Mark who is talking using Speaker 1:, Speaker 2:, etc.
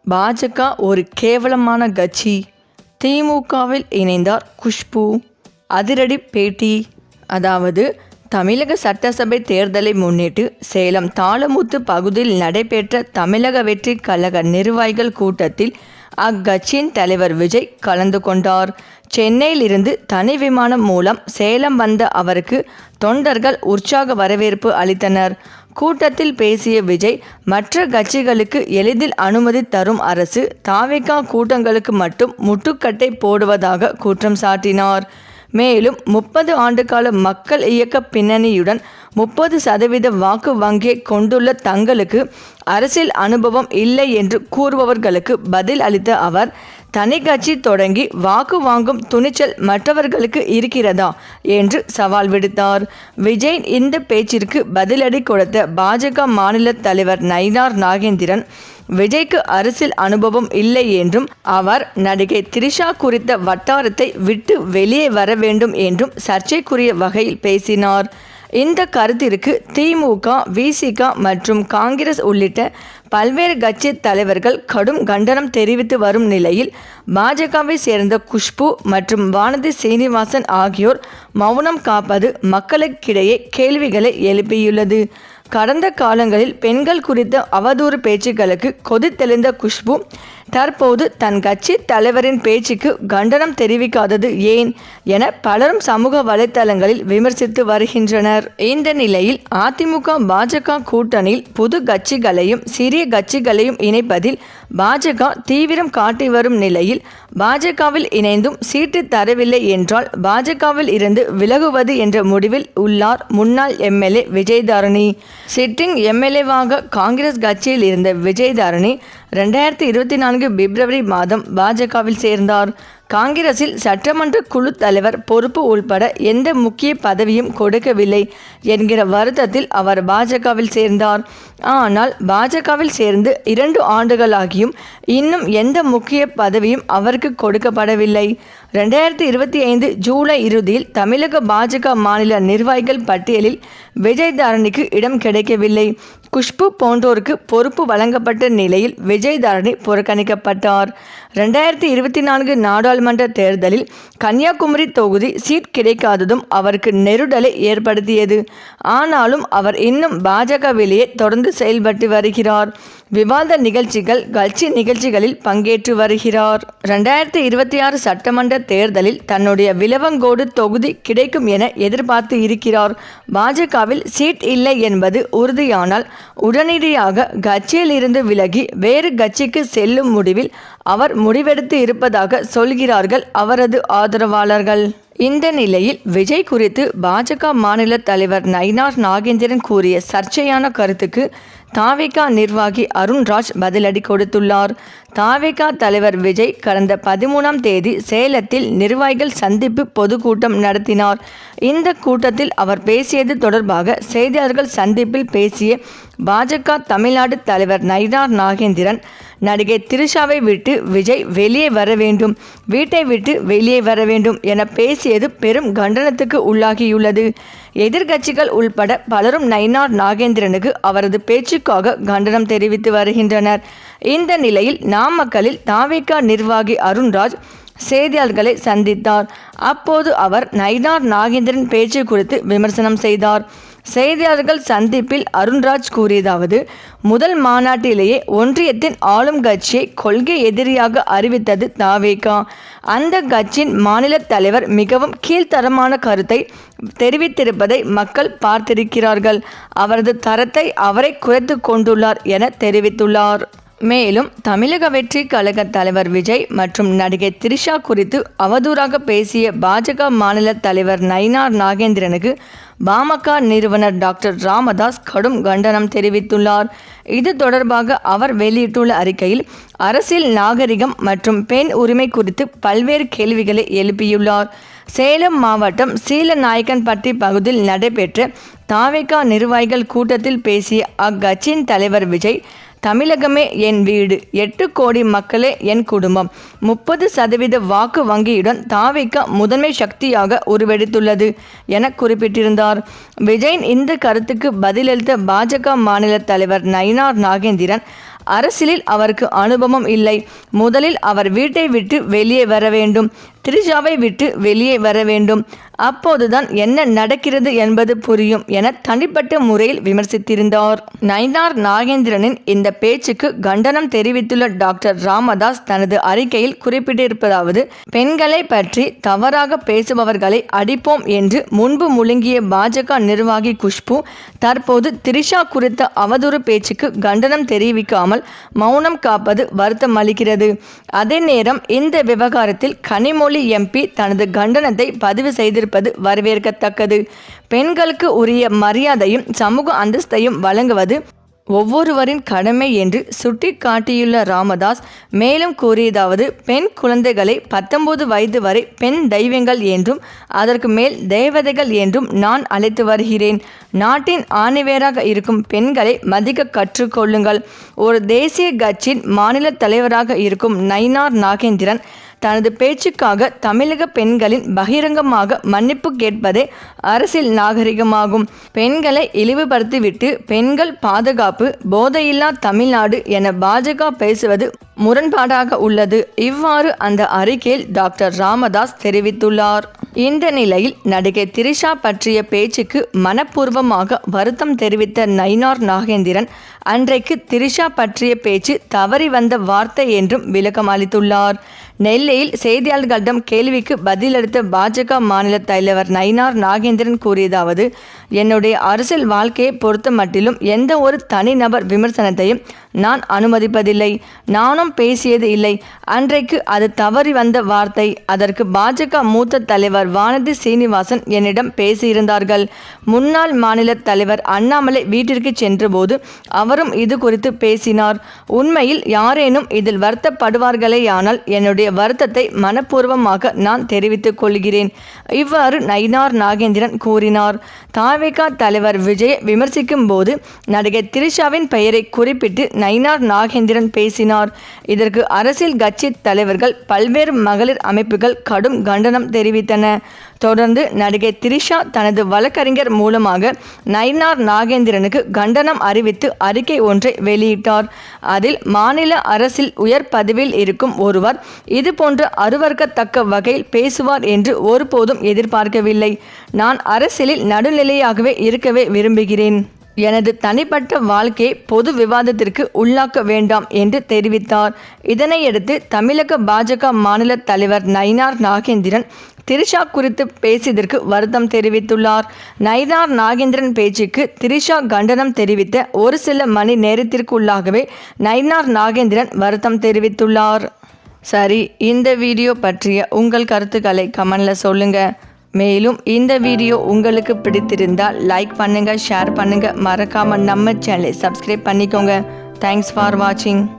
Speaker 1: பாஜக ஒரு கேவலமான கட்சி. திமுகவில் இணைந்தார் குஷ்பு. அதிரடி பேட்டி. அதாவது, தமிழக சட்டசபை தேர்தலை முன்னிட்டு சேலம் தாளமுத்து பகுதியில் நடைபெற்ற தமிழக வெற்றி கழக நிர்வாகிகள் கூட்டத்தில் அக்கட்சியின் தலைவர் விஜய் கலந்து கொண்டார். சென்னையிலிருந்து தனி விமானம் மூலம் சேலம் வந்த அவருக்கு தொண்டர்கள் உற்சாக வரவேற்பு அளித்தனர். கூட்டத்தில் பேசிய விஜய், மற்ற கட்சிகளுக்கு எளிதில் அனுமதி தரும் அரசு தாவேகா கூட்டங்களுக்கு மட்டும் முட்டுக்கட்டை போடுவதாக குற்றம் சாட்டினார். மேலும் 30 ஆண்டுகால மக்கள் இயக்க பின்னணியுடன் 30% வாக்கு வங்கியை கொண்டுள்ள தங்களுக்கு அரசியல் அனுபவம் இல்லை என்று கூறுபவர்களுக்கு பதில் அளித்த அவர், தனி கட்சி தொடங்கி வாக்கு வாங்கும் துணிச்சல் மற்றவர்களுக்கு இருக்கிறதா என்று சவால் விடுத்தார். விஜயின் இந்த பேச்சிற்கு பதிலடி கொடுத்த பாஜக மாநில தலைவர் நயினார் நாகேந்திரன், விஜய்க்கு அரசியல் அனுபவம் இல்லை என்றும் அவர் நடிகை த்ரிஷா குறித்த வட்டாரத்தை விட்டு வெளியே வர வேண்டும் என்றும் சர்ச்சைக்குரிய வகையில் பேசினார். இந்த கருத்திற்கு திமுக, விசிக மற்றும் காங்கிரஸ் உள்ளிட்ட பல்வேறு கட்சி தலைவர்கள் கடும் கண்டனம் தெரிவித்து வரும் நிலையில், பாஜகவை சேர்ந்த குஷ்பு மற்றும் வானதி சீனிவாசன் ஆகியோர் மௌனம் காப்பது மக்களுக்கிடையே கேள்விகளை எழுப்பியுள்ளது. கடந்த காலங்களில் பெண்கள் குறித்த அவதூறு பேச்சுக்களுக்கு கொதித்தெழுந்த குஷ்பு தற்போது தன் கட்சி தலைவரின் பேச்சுக்கு கண்டனம் தெரிவிக்காதது ஏன் என பலரும் சமூக வலைத்தளங்களில் விமர்சித்து வருகின்றனர். இந்த நிலையில் அதிமுக பாஜக கூட்டணியில் புது கட்சிகளையும் சிறிய கட்சிகளையும் இணைப்பதில் பாஜக தீவிரம் காட்டி வரும் நிலையில், பாஜகவில் இணைந்தும் சீட்டு தரவில்லை என்றால் பாஜகவில் இருந்து விலகுவது என்ற முடிவில் உள்ளார் முன்னாள் எம்எல்ஏ விஜயதாரணி. சிட்டிங் எம்எல்ஏவாக காங்கிரஸ் கட்சியில் இருந்த விஜயதாரணி 2024 பிப்ரவரி மாதம் பாஜகவில் சேர்ந்தார். காங்கிரஸில் சட்டமன்ற குழு தலைவர் பொறுப்பு உள்பட எந்த முக்கிய பதவியும் கொடுக்கவில்லை என்கிற வருத்தத்தில் அவர் பாஜகவில் சேர்ந்தார். ஆனால் பாஜகவில் சேர்ந்து 2 ஆண்டுகளாகியும் இன்னும் எந்த முக்கிய பதவியும் அவருக்கு கொடுக்கப்படவில்லை. 2025 ஜூலை இறுதியில் தமிழக பாஜக மாநில நிர்வாகிகள் பட்டியலில் விஜயதாரணிக்கு இடம் கிடைக்கவில்லை. குஷ்பு போன்றோருக்கு பொறுப்பு வழங்கப்பட்ட நிலையில் விஜயதாரணி புறக்கணிக்கப்பட்டார். 2024 நாடாளுமன்ற தேர்தலில் கன்னியாகுமரி தொகுதி சீட் கிடைக்காததும் அவருக்கு நெருடலை ஏற்படுத்தியது. ஆனாலும் அவர் இன்னும் பாஜகவிலேயே தொடர்ந்து செயல்பட்டு வருகிறார். விவாத நிகழ்ச்சிகள், கட்சி நிகழ்ச்சிகளில் பங்கேற்று வருகிறார். 2026 சட்டமன்ற தேர்தலில் தன்னுடைய விளவங்கோடு தொகுதி கிடைக்கும் என எதிர்பார்த்து இருக்கிறார். பாஜகவில் சீட் இல்லை என்பது உறுதியானால் உடனடியாக கட்சியில் இருந்து விலகி வேறு கட்சிக்கு செல்லும் முடிவில் அவர் முடிவெடுத்து இருப்பதாக சொல்கிறார்கள் அவரது ஆதரவாளர்கள். இந்த நிலையில் விஜய் குறித்து பாஜக மாநில தலைவர் நயினார் நாகேந்திரன் கூறிய சர்ச்சையான கருத்துக்கு தாவேகா நிர்வாகி அருண்ராஜ் பதிலடி கொடுத்துள்ளார். தாவேகா தலைவர் விஜய் கடந்த 13ஆம் தேதி சேலத்தில் நிர்வாகிகள் சந்திப்பு பொதுக்கூட்டம் நடத்தினார். இந்த கூட்டத்தில் அவர் பேசியது தொடர்பாக செய்தியாளர்கள் சந்திப்பில் பேசிய பாஜக தமிழ்நாடு தலைவர் நயினார் நாகேந்திரன், நடிகை த்ரிஷாவை விட்டு விஜய் வெளியே வர வேண்டும், வீட்டை விட்டு வெளியே வர வேண்டும் என பேசியது பெரும் கண்டனத்துக்கு உள்ளாகியுள்ளது. எதிர்க்கட்சிகள் உள்பட பலரும் நயினார் நாகேந்திரனுக்கு அவரது பேச்சுக்காக கண்டனம் தெரிவித்து வருகின்றனர். இந்த நிலையில் நாமக்கல்லில் தாவேகா நிர்வாகி அருண்ராஜ் செய்தியாளர்களை சந்தித்தார். அப்போது அவர் நயினார் நாகேந்திரன் பேச்சு குறித்து விமர்சனம் செய்தார். செய்தியாளர்கள் சந்திப்பில் அருண்ராஜ் கூறியதாவது, முதல் மாநாட்டிலேயே ஒன்றியத்தின் ஆளும் கட்சியை கொள்கை எதிரியாக அறிவித்தது தாவேகா. அந்த கட்சியின் மாநில தலைவர் மிகவும் கீழ்த்தரமான கருத்தை தெரிவித்திருப்பதை மக்கள் பார்த்திருக்கிறார்கள். அவரது தரத்தை அவரை குறைத்து கொண்டுள்ளார் என தெரிவித்துள்ளார். மேலும் தமிழக வெற்றி கழக தலைவர் விஜய் மற்றும் நடிகை த்ரிஷா குறித்து அவதூறாக பேசிய பாஜக மாநில தலைவர் நயினார் நாகேந்திரனுக்கு பாமக நிறுவனர் டாக்டர் ராமதாஸ் கடும் கண்டனம் தெரிவித்துள்ளார். இது தொடர்பாக அவர் வெளியிட்டுள்ள அறிக்கையில், அரசியல் நாகரிகம் மற்றும் பெண் உரிமை குறித்து பல்வேறு கேள்விகளை எழுப்பியுள்ளார். சேலம் மாவட்டம் சீலநாயக்கன்பட்டி பகுதியில் நடைபெற்ற தாவேகா நிர்வாகிகள் கூட்டத்தில் பேசிய அக்கட்சியின் தலைவர் விஜய், தமிழகமே என் வீடு, 8 கோடி மக்களே என் குடும்பம், 30% வாக்கு வங்கியுடன் தாவேகா முதன்மை சக்தியாக உருவெடுத்துள்ளது என குறிப்பிட்டிருந்தார். விஜயின் இந்த கருத்துக்கு பதிலளித்த பாஜக மாநில தலைவர் நயினார் நாகேந்திரன், அரசியலில் அவருக்கு அனுபவம் இல்லை. முதலில் அவர் வீட்டை விட்டு வெளியே வர வேண்டும். திரிஷாவை விட்டு வெளியே வர வேண்டும். அப்போதுதான் என்ன நடக்கிறது என்பது புரியும் என தனிப்பட்ட முறையில் விமர்சித்திருந்தார். நயினார் நாகேந்திரனின் இந்த பேச்சுக்கு கண்டனம் தெரிவித்துள்ள டாக்டர் ராமதாஸ் தனது அறிக்கையில் குறிப்பிட்டிருப்பதாவது, பெண்களை பற்றி தவறாக பேசுபவர்களை அடிப்போம் என்று முன்பு முழுங்கிய பாஜக நிர்வாகி குஷ்பு தற்போது திரிஷா குறித்த அவதூறு பேச்சுக்கு கண்டனம் தெரிவிக்காமல் மௌனம் காப்பது வருத்தம் அளிக்கிறது. அதே நேரம் இந்த விவகாரத்தில் கனிமொழி எம்பி தனது கண்டனத்தை பதிவு செய்திருப்பது வரவேற்கத்தக்கது. பெண்களுக்கு உரிய மரியாதையும் சமூக அந்தஸ்தையும் வழங்குவது ஒவ்வொருவரின் கடமை என்று சுட்டிக்காட்டியுள்ள ராமதாஸ் மேலும் கூறியதாவது, பெண் குழந்தைகளை 19 வயது வரை பெண் தெய்வங்கள் என்றும் அதற்கு மேல் தேவதைகள் என்றும் நான் அழைத்து வருகிறேன். நாட்டின் ஆணிவேராக இருக்கும் பெண்களை மதிக்க கற்றுக்கொள்ளுங்கள். ஒரு தேசிய கட்சியின் மாநில தலைவராக இருக்கும் நயினார் நாகேந்திரன் தனது பேச்சுக்காக தமிழக பெண்களின் பகிரங்கமாக மன்னிப்பு கேட்பதே அரசியல் நாகரிகமாகும். பெண்களை இழிவுபடுத்திவிட்டு பெண்கள் பாதுகாப்பு, போதையில்லா தமிழ்நாடு என பாஜக பேசுவது முரண்பாடாக உள்ளது. இவ்வாறு அந்த அறிக்கையில் டாக்டர் ராமதாஸ் தெரிவித்துள்ளார். இந்த நிலையில் நடிகை திரிஷா பற்றிய பேச்சுக்கு மனப்பூர்வமாக வருத்தம் தெரிவித்த நயினார் நாகேந்திரன் அன்றைக்கு திரிஷா பற்றிய பேச்சு தவறி வந்த வார்த்தை என்றும் விளக்கம் அளித்துள்ளார். நெல்லையில் செய்தியாளர்களிடம் கேள்விக்கு பதிலளித்த பாஜக மாநில தலைவர் நயினார் நாகேந்திரன் கூறியதாவது, என்னுடைய அரசியல் வாழ்க்கையை பொறுத்த மட்டிலும் எந்த ஒரு தனிநபர் விமர்சனத்தையும் நான் அனுமதிப்பதில்லை. நானும் பேசியது இல்லை. அன்றைக்கு அது தவறி வந்த வார்த்தை. அதற்கு பாஜக மூத்த தலைவர் வானதி சீனிவாசன் என்னிடம் பேசியிருந்தார்கள். முன்னாள் மாநில தலைவர் அண்ணாமலை வீட்டிற்கு சென்றபோது அவரும் இது குறித்து பேசினார். உண்மையில் யாரேனும் இதில் வருத்தப்படுவார்களேயானால் என்னுடைய வருத்தத்தை மனப்பூர்வமாக நான் தெரிவித்துக் கொள்கிறேன். இவ்வாறு நயினார் நாகேந்திரன் கூறினார். தாவேகா தலைவர் விஜயை விமர்சிக்கும் போது நடிகை திரிஷாவின் பெயரை குறிப்பிட்டு நயினார் நாகேந்திரன் பேசினார். இதற்கு அரசியல் கட்சி தலைவர்கள், பல்வேறு மகளிர் அமைப்புகள் கடும் கண்டனம் தெரிவித்தன. தொடர்ந்து நடிகை திரிஷா தனது வழக்கறிஞர் மூலமாக நயினார் நாகேந்திரனுக்கு கண்டனம் அறிவித்து அறிக்கை ஒன்றை வெளியிட்டார். அதில் மாநில அரசில் உயர் பதவியில் இருக்கும் ஒருவர் இதுபோன்ற அருவருக்கத்தக்க வகையில் பேசுவார் என்று ஒருபோதும் எதிர்பார்க்கவில்லை. நான் அரசியலில் நடுநிலையாகவே இருக்கவே விரும்புகிறேன். எனது தனிப்பட்ட வாழ்க்கையை பொது விவாதத்திற்கு உள்ளாக்க வேண்டாம் என்று தெரிவித்தார். இதனையடுத்து தமிழக பாஜக மாநில தலைவர் நயினார் நாகேந்திரன் திரிஷா குறித்து பேசியதற்கு வருத்தம் தெரிவித்துள்ளார். நயினார் நாகேந்திரன் பேச்சுக்கு திரிஷா கண்டனம் தெரிவித்த ஒரு சில மணி நேரத்திற்குள்ளாகவே நயினார் நாகேந்திரன் வருத்தம் தெரிவித்துள்ளார். சரி, இந்த வீடியோ பற்றிய உங்கள் கருத்துக்களை கமெண்ட்ல சொல்லுங்க. மேலும் இந்த வீடியோ உங்களுக்கு பிடித்திருந்தால் லைக் பண்ணுங்க, ஷேர் பண்ணுங்க, மறக்காம நம்ம சேனலை சப்ஸ்கிரைப் பண்ணிக்கோங்க. தேங்க்ஸ் ஃபார் வாட்சிங்.